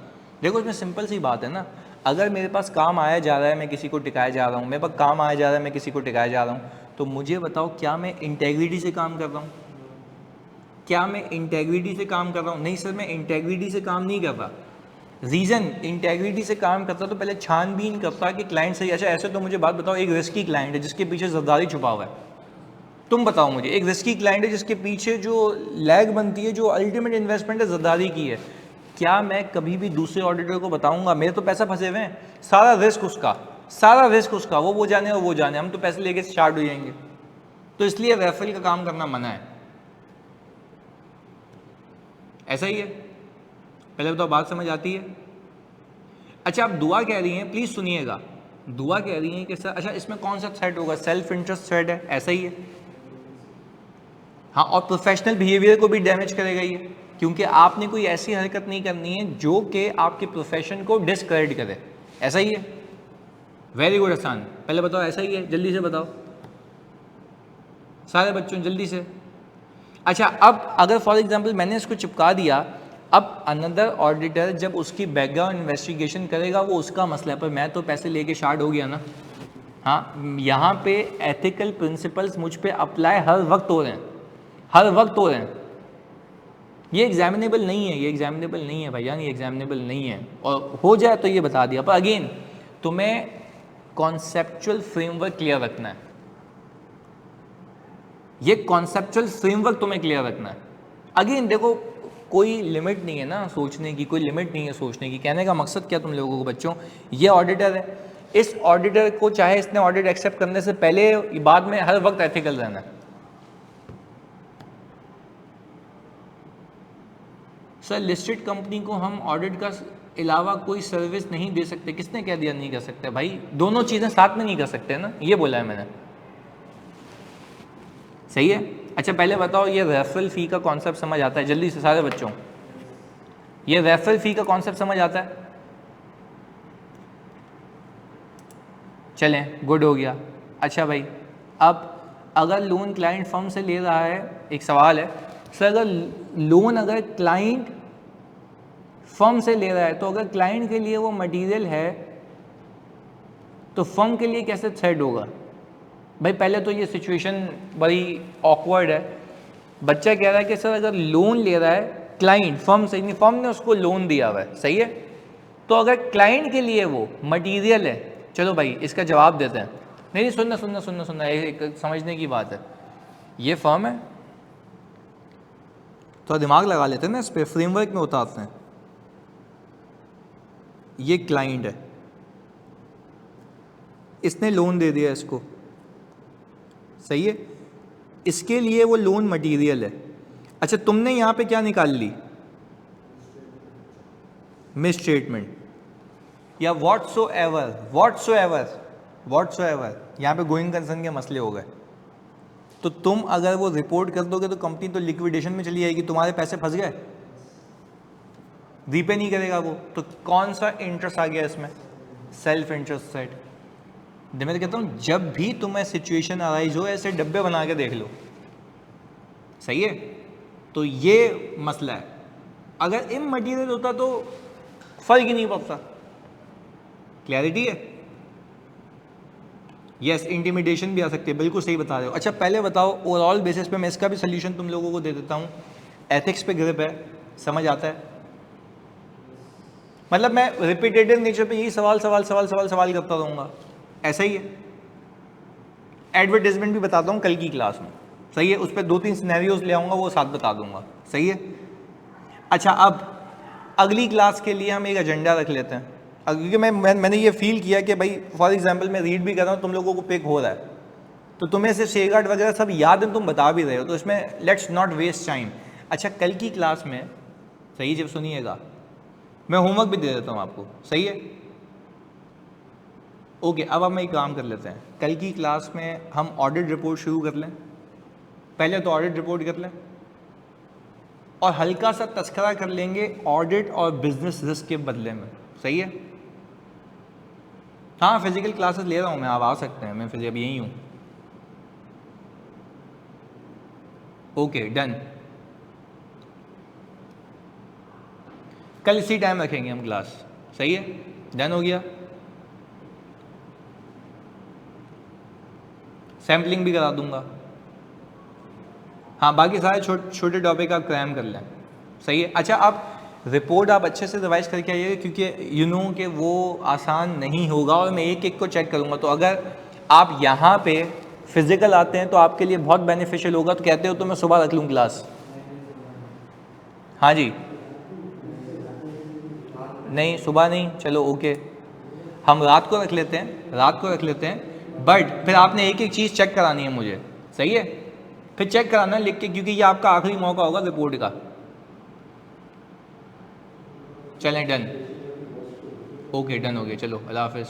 देखो इसमें सिंपल सी बात है ना, अगर मेरे पास काम आया जा रहा है, मैं किसी को टिकाया जा रहा हूँ, मेरे पास काम आया जा रहा है, मैं किसी को टिकाया जा रहा हूँ, तो मुझे बताओ क्या मैं इंटेग्रिटी से काम कर रहा हूँ? क्या मैं इंटेग्रिटी से काम कर रहा हूँ? नहीं सर, मैं इंटेग्रिटी से काम नहीं कर रहा। रीज़न, इंटेग्रिटी से काम करता तो पहले छानबीन करता कि क्लाइंट सही। अच्छा ऐसे तो मुझे बात बताओ, एक रिस्की क्लाइंट है जिसके पीछे जरदारी छुपा हुआ है, तुम बताओ मुझे, एक रिस्की क्लाइंट है जिसके पीछे जो लैग बनती है, जो अल्टीमेट इन्वेस्टमेंट है जरदारी की है, क्या मैं कभी भी दूसरे ऑडिटर को बताऊंगा मेरे तो पैसा फंसे हुए हैं, सारा रिस्क उसका, वो जाने और वो जाने, हम तो पैसे लेके स्टार्ट हो जाएंगे। तो इसलिए रेफरल का काम करना मना है, ऐसा ही है। पहले तो बात समझ आती है? अच्छा आप दुआ कह रही हैं, प्लीज सुनिएगा, दुआ कह रही हैं कि सर अच्छा इसमें कौन सा थ्रेड होगा? सेल्फ इंटरेस्ट थ्रेड है, ऐसा ही है। हाँ, और प्रोफेशनल बिहेवियर को भी डैमेज करेगा ये, क्योंकि आपने कोई ऐसी हरकत नहीं करनी है जो कि आपके प्रोफेशन को डिस्क्रेडिट करे, ऐसा ही है। वेरी गुड हसन, पहले बताओ ऐसा ही है, जल्दी से बताओ सारे बच्चों जल्दी से। अच्छा, अब अगर फॉर एग्जांपल मैंने इसको चिपका दिया, अब अनदर ऑडिटर जब उसकी बैकग्राउंड इन्वेस्टिगेशन करेगा वो उसका मसला है, पर मैं तो पैसे लेके शार्ट हो गया ना। हाँ, यहाँ पे एथिकल प्रिंसिपल्स मुझ पे अप्लाई हर वक्त हो रहे हैं, हर वक्त हो रहे हैं। ये एग्जामिनेबल नहीं है, ये एग्जामिनेबल नहीं है भैया, ये एग्जामिनेबल नहीं है, और हो जाए तो ये बता दिया। पर अगेन तुम्हें कॉन्सेप्चुअल फ्रेमवर्क क्लियर रखना है, ये कॉन्सेप्चुअल फ्रेमवर्क तुम्हें क्लियर रखना है। अगेन देखो, कोई लिमिट नहीं है ना सोचने की, कोई लिमिट नहीं है सोचने की। कहने का मकसद क्या तुम लोगों को बच्चों, ये ऑडिटर है, इस ऑडिटर को चाहे इसने ऑडिट एक्सेप्ट करने से पहले बाद में हर वक्त एथिकल रहना है। सर लिस्टेड कंपनी को हम ऑडिट का अलावा कोई सर्विस नहीं दे सकते, किसने कह दिया नहीं कर सकते भाई? दोनों चीजें साथ में नहीं कर सकते ना, ये बोला है मैंने, सही है। अच्छा पहले बताओ, ये रेफरल फी का कॉन्सेप्ट समझ आता है जल्दी से सारे बच्चों? ये रेफरल फी का कॉन्सेप्ट समझ आता है? चलें, गुड हो गया। अच्छा भाई, अब अगर लोन क्लाइंट फर्म से ले रहा है, एक सवाल है सर, अगर लोन अगर क्लाइंट फर्म से ले रहा है तो अगर क्लाइंट के लिए वो मटेरियल है तो फर्म के लिए कैसे थ्रेड होगा? भाई पहले तो ये सिचुएशन बड़ी ऑकवर्ड है। बच्चा कह रहा है कि सर अगर लोन ले रहा है क्लाइंट फर्म से, फर्म ने उसको लोन दिया हुआ है, सही है, तो अगर क्लाइंट के लिए वो मटेरियल है, चलो भाई इसका जवाब देते हैं। नहीं सुनना सुनना सुनना सुनना, एक समझने की बात है। ये फर्म है, तो दिमाग लगा लेते हैं ना इस पर, फ्रेमवर्क में उतारते हैं। ये क्लाइंट है, इसने लोन दे दिया इसको, सही है, इसके लिए वो लोन मटेरियल है। अच्छा तुमने यहां पे क्या निकाल ली? मिस स्टेटमेंट या व्हाटसोएवर यहां पे गोइंग कंसर्न के मसले हो गए। तो तुम अगर वो रिपोर्ट कर दोगे तो कंपनी तो लिक्विडेशन में चली जाएगी, तुम्हारे पैसे फंस गए, रीपे नहीं करेगा वो। तो कौन सा इंटरेस्ट आ गया इसमें? Self interest side. मैं तो कहता हूं जब भी तुम्हें सिचुएशन अराइज हो ऐसे डब्बे बना के देख लो, सही है। तो ये मसला है। अगर इमटेरियल होता तो फर्क ही नहीं पड़ता। क्लैरिटी है? यस, इंटिमिडेशन भी आ सकती है, बिल्कुल सही बता रहे हो। अच्छा पहले बताओ, ओवरऑल बेसिस पे मैं इसका भी सोल्यूशन तुम लोगों को दे देता हूं। एथिक्स पे ग्रिप है, समझ आता है? मतलब मैं रिपीटेटिव नेचर पे यही सवाल करता रहूंगा, ऐसा ही है। एडवर्टाइजमेंट भी बताता हूँ कल की क्लास में, सही है, उस पर 2-3 सिनेरियोज ले आऊँगा, वो साथ बता दूंगा, सही है। अच्छा अब अगली क्लास के लिए हम एक एजेंडा रख लेते हैं, क्योंकि मैंने ये फील किया कि भाई फॉर एग्जांपल मैं रीड भी कर रहा हूँ, तुम लोगों को पिक हो रहा है, तो तुम्हें से शेगार्ड वगैरह सब याद है, तुम बता भी रहे हो, तो इसमें लेट्स नॉट वेस्ट टाइम। अच्छा कल की क्लास में, सही, जब सुनिएगा मैं होमवर्क भी दे देता हूँ आपको, सही है, ओके। अब हम एक काम कर लेते हैं, कल की क्लास में हम ऑडिट रिपोर्ट शुरू कर लें। पहले तो ऑडिट रिपोर्ट कर लें और हल्का सा तस्करा कर लेंगे ऑडिट और बिजनेस रिस्क के बदले में, सही है। हाँ फिजिकल क्लासेस ले रहा हूँ मैं, आप आ सकते हैं, मैं फिर अभी यहीं हूँ। ओके डन, कल इसी टाइम रखेंगे हम क्लास, सही है, डन हो गया। सैम्पलिंग भी करा दूंगा। हाँ बाकी सारे छोटे टॉपिक आप क्रैम कर लें, सही है। अच्छा आप रिपोर्ट आप अच्छे से रिवाइज करके आइएगा, क्योंकि यू नो कि वो आसान नहीं होगा और मैं एक एक को चेक करूँगा। तो अगर आप यहाँ पे फिजिकल आते हैं तो आपके लिए बहुत बेनिफिशियल होगा। तो कहते हो तो मैं सुबह रख लूँ क्लास? हाँ जी, नहीं सुबह नहीं, चलो ओके, हम रात को रख लेते हैं, बट फिर आपने एक एक चीज़ चेक करानी है मुझे, सही है, फिर चेक कराना लिख के, क्योंकि ये आपका आखिरी मौका होगा रिपोर्ट का। चलें डन, ओके डन हो गया, चलो अल्लाह हाफिज़।